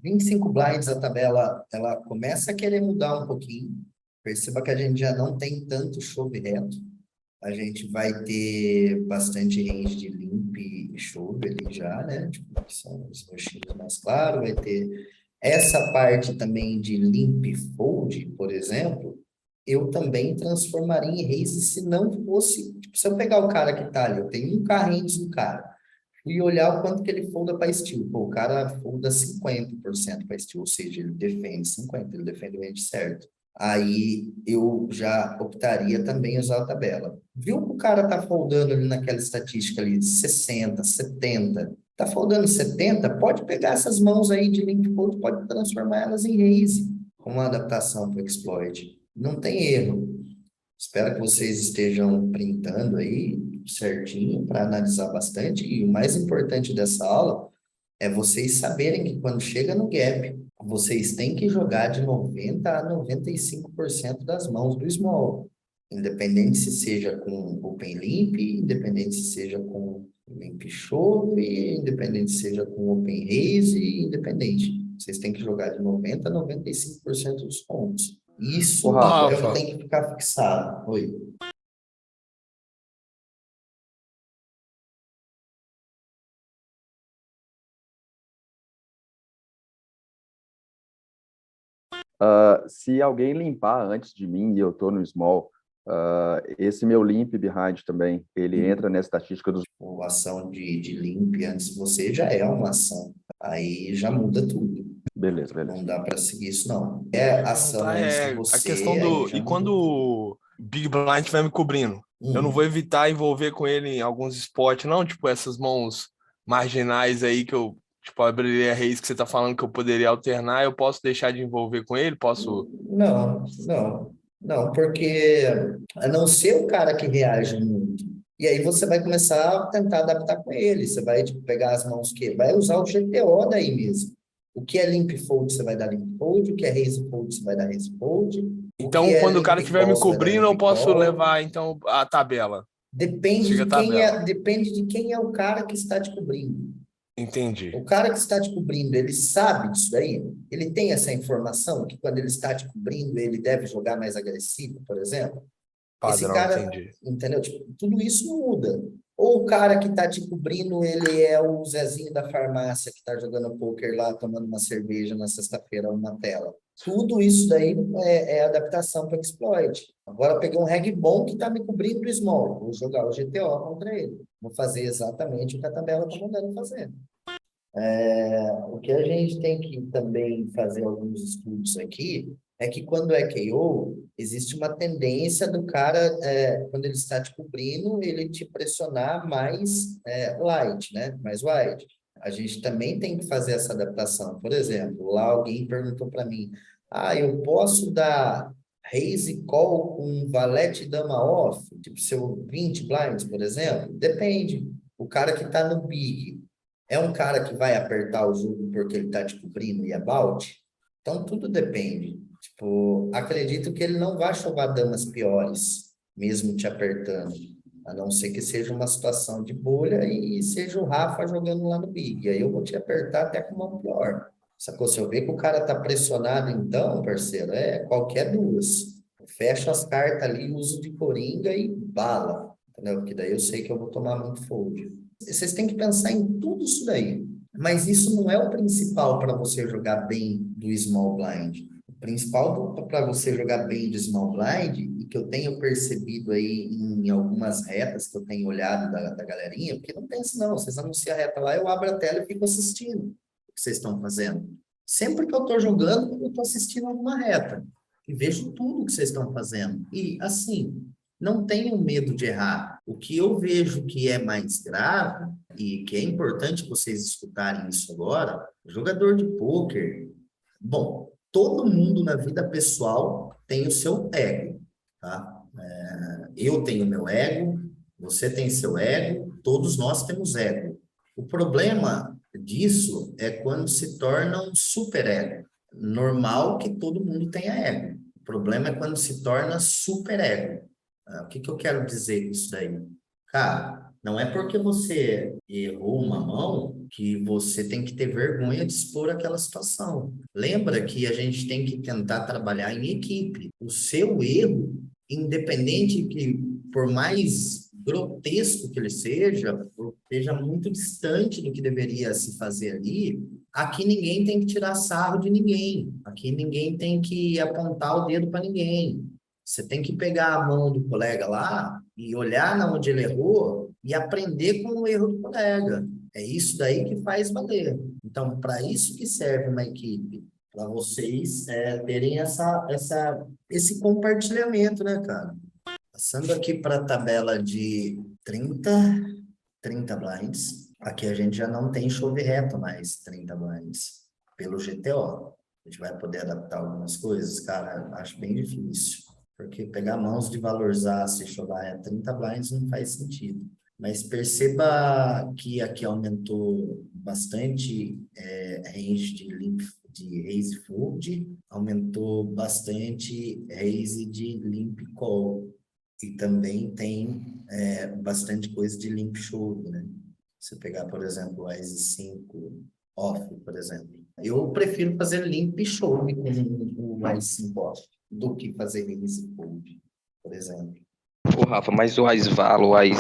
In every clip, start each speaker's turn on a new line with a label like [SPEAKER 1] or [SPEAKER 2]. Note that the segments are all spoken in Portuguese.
[SPEAKER 1] 25 blinds, a tabela, ela começa a querer mudar um pouquinho. Perceba que a gente já não tem tanto chove reto. A gente vai ter bastante range de limp e chove ali já, né? Tipo, que são os roxinhos mais claros. Vai ter essa parte também de limp fold, por exemplo. Eu também transformaria em raise se não fosse... Tipo, se eu pegar o cara que tá ali, eu tenho um carrinho no cara e olhar o quanto que ele folda para steel. Pô, o cara folda 50% para steel, ou seja, ele defende 50%, ele defende o range certo. Aí eu já optaria também usar a tabela. Viu que o cara tá foldando ali naquela estatística ali, 60, 70, tá foldando 70, pode pegar essas mãos aí de link fold, pode transformar elas em raise, com uma adaptação para o exploit. Não tem erro. Espero que vocês estejam printando aí certinho para analisar bastante. E o mais importante dessa aula é vocês saberem que quando chega no gap, vocês têm que jogar de 90 a 95% das mãos do small. Independente se seja com open limp, independente se seja com limp chove, independente se seja com open raise, independente. Vocês têm que jogar de 90 a 95% dos pontos.
[SPEAKER 2] Ô,
[SPEAKER 1] Isso é o que
[SPEAKER 2] Rafa,
[SPEAKER 1] tem que ficar fixado. Oi.
[SPEAKER 2] se alguém limpar antes de mim e eu tô no small, esse meu limp behind também, ele entra nessa estatística dos...
[SPEAKER 1] Ou ação de limp antes de você já é uma ação. Aí já muda tudo.
[SPEAKER 2] Beleza, beleza.
[SPEAKER 1] Não dá para seguir isso, não. É ação
[SPEAKER 3] Perguntar
[SPEAKER 1] antes de
[SPEAKER 3] a questão
[SPEAKER 1] você, aí
[SPEAKER 3] do.
[SPEAKER 1] já
[SPEAKER 3] E quando
[SPEAKER 1] mudou tudo.
[SPEAKER 3] o Big Blind estiver me cobrindo, eu não vou
[SPEAKER 1] Hum.
[SPEAKER 3] evitar envolver com ele em alguns spots, não? Tipo, essas mãos marginais aí que eu. Tipo, abriria reis que você tá falando que eu poderia alternar, eu posso deixar de envolver com ele? Posso.
[SPEAKER 1] Não, porque a não ser o cara que reage muito. E aí você vai começar a tentar adaptar com ele. Você vai tipo, pegar as mãos que vai usar o GTO daí mesmo. O que é limp fold, você vai dar limp fold. O que é raise fold, você vai dar raise fold. O que
[SPEAKER 3] Então,
[SPEAKER 1] é
[SPEAKER 3] quando o cara
[SPEAKER 1] limp
[SPEAKER 3] estiver
[SPEAKER 1] call,
[SPEAKER 3] me
[SPEAKER 1] você vai dar
[SPEAKER 3] cobrindo, eu
[SPEAKER 1] limp
[SPEAKER 3] posso
[SPEAKER 1] call.
[SPEAKER 3] levar, então, a tabela. Chega a tabela.
[SPEAKER 1] Depende de quem é o cara que está te cobrindo.
[SPEAKER 3] Entendi.
[SPEAKER 1] O cara que está te cobrindo, ele sabe disso daí? Ele tem essa informação que quando ele está te cobrindo, ele deve jogar mais agressivo, por exemplo? Esse
[SPEAKER 3] Padrão,
[SPEAKER 1] cara,
[SPEAKER 3] entendi.
[SPEAKER 1] entendeu? Tipo, tudo isso muda. Ou o cara que está te cobrindo, ele é o Zezinho da farmácia que está jogando poker lá, tomando uma cerveja na sexta-feira numa tela. Tudo isso daí é adaptação para exploit. Agora eu peguei um reg bom que está me cobrindo do small. Vou jogar o GTO contra ele. Vou fazer exatamente o que a tabela está mandando fazer. O que a gente tem que também fazer alguns estudos aqui é que quando é KO, existe uma tendência do cara, quando ele está te cobrindo, ele te pressionar mais light, né? Mais wide. A gente também tem que fazer essa adaptação. Por exemplo, lá alguém perguntou para mim, eu posso dar raise call com valete dama off? Tipo, seu 20 blinds, por exemplo? Depende. O cara que está no big, é um cara que vai apertar o jogo porque ele está te cobrindo e about? Então, tudo depende. Tipo, acredito que ele não vai chovar damas piores, mesmo te apertando. A não ser que seja uma situação de bolha e seja o Rafa jogando lá no Big. Aí eu vou te apertar até com uma pior. Sacou? Se eu ver que o cara tá pressionado, então, parceiro, qualquer duas. Fecha as cartas ali, uso de coringa e bala. Entendeu? Porque daí eu sei que eu vou tomar muito fold. Vocês têm que pensar em tudo isso daí. Mas isso não é o principal para você jogar bem do small blind. O principal para você jogar bem do small blind, e que eu tenho percebido aí em algumas retas que eu tenho olhado da galerinha, porque não pensa não, vocês anunciam a reta lá, eu abro a tela e fico assistindo o que vocês estão fazendo. Sempre que eu estou jogando, eu estou assistindo alguma reta. E vejo tudo que vocês estão fazendo. E, assim, não tenham medo de errar. O que eu vejo que é mais grave e que é importante vocês escutarem isso agora, jogador de pôquer, bom, todo mundo na vida pessoal tem o seu ego, tá? Eu tenho meu ego, você tem seu ego, todos nós temos ego. O problema disso é quando se torna um superego. Normal que todo mundo tenha ego. O problema é quando se torna superego. O que eu quero dizer com isso daí? Cara, Não é porque você errou uma mão que você tem que ter vergonha de expor aquela situação. Lembra que a gente tem que tentar trabalhar em equipe. O seu erro, independente que, por mais grotesco que ele seja, ou seja muito distante do que deveria se fazer ali, aqui ninguém tem que tirar sarro de ninguém. Aqui ninguém tem que apontar o dedo para ninguém. Você tem que pegar a mão do colega lá e olhar na onde ele errou e aprender com o erro do colega. É isso daí que faz valer. Então, para isso que serve uma equipe, para vocês terem esse compartilhamento, né, cara? Passando aqui para a tabela de 30 blinds. Aqui a gente já não tem chove reto mais 30 blinds pelo GTO. A gente vai poder adaptar algumas coisas, cara, acho bem difícil. Porque pegar mãos de valorizar-se e chover a 30 blinds não faz sentido. Mas perceba que aqui aumentou bastante range de limp, de raise fold, aumentou bastante raise de limp call. E também tem bastante coisa de limp show, né? Você pegar, por exemplo, o Ice 5 off, por exemplo. Eu prefiro fazer limp show com o Ice 5 off do que fazer raise fold, por exemplo.
[SPEAKER 4] Pô, Rafa, mas o Ais Valo, o Ais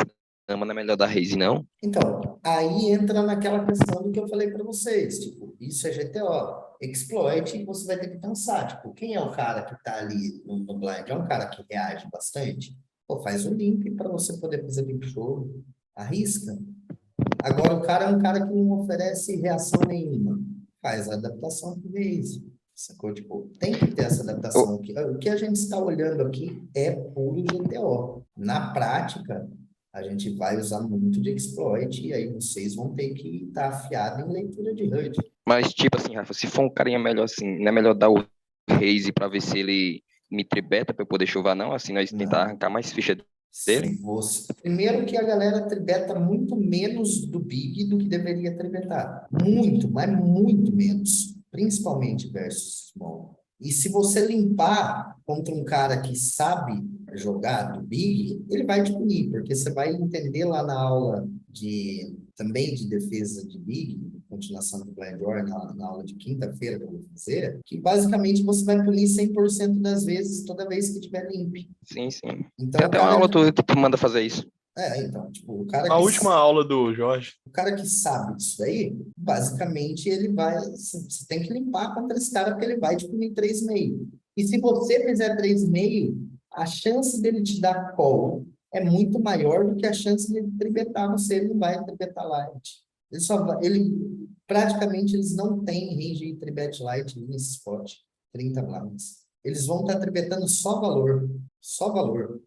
[SPEAKER 4] Dama não é melhor da Raze, não?
[SPEAKER 1] Então, aí entra naquela questão do que eu falei para vocês, tipo, isso é GTO. Exploit, você vai ter que pensar, tipo, quem é o cara que está ali no blind? É um cara que reage bastante? Pô, faz o limp para você poder fazer limp show. Arrisca. Agora, o cara é um cara que não oferece reação nenhuma. Faz a adaptação por vez. Sacou? Tipo, tem que ter essa adaptação. O que a gente está olhando aqui é puro GTO. Na prática, a gente vai usar muito de exploit e aí vocês vão ter que estar afiado em leitura de HUD.
[SPEAKER 4] Mas, tipo assim, Rafa, se for um carinha melhor assim, não é melhor dar o Raze pra ver se ele me tribeta pra eu poder chover, não? Assim, nós tentar
[SPEAKER 1] Não.
[SPEAKER 4] arrancar mais ficha dele?
[SPEAKER 1] Primeiro que a galera tribeta muito menos do Big do que deveria tribetar. Muito, mas muito menos. Principalmente versus Small. E se você limpar contra um cara que sabe jogar do Big, ele vai te punir, porque você vai entender lá na aula também de defesa de Big, continuação do Blind War, na aula de quinta-feira que eu vou fazer, que basicamente você vai punir 100% das vezes, toda vez que tiver limp.
[SPEAKER 4] Sim, sim.
[SPEAKER 1] Então,
[SPEAKER 4] Tem até uma aula que tu manda fazer isso.
[SPEAKER 1] então, tipo, o cara
[SPEAKER 3] A
[SPEAKER 1] que
[SPEAKER 3] última aula do Jorge.
[SPEAKER 1] o cara que sabe disso aí, basicamente ele vai, você tem que limpar contra esse cara porque ele vai te punir 3,5. E se você fizer 3,5, a chance dele te dar call é muito maior do que a chance dele tribetar você, ele não vai tribetar light. Praticamente eles não têm range de tribet light nesse spot, 30 blinds. Eles vão estar tribetando só valor, só valor.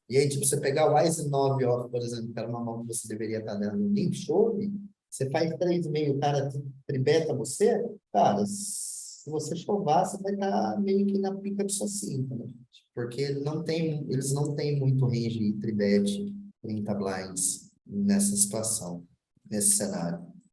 [SPEAKER 1] E aí, tipo, você pegar o Wise 9 off, por exemplo, que era uma mão que você deveria estar dando no limp chove, você faz 3,5, o cara tribeta você, cara, se você chovar, você vai estar meio que na pica de sua cinta, né? Porque eles não têm muito range de tribet 30 blinds nessa situação, nesse cenário.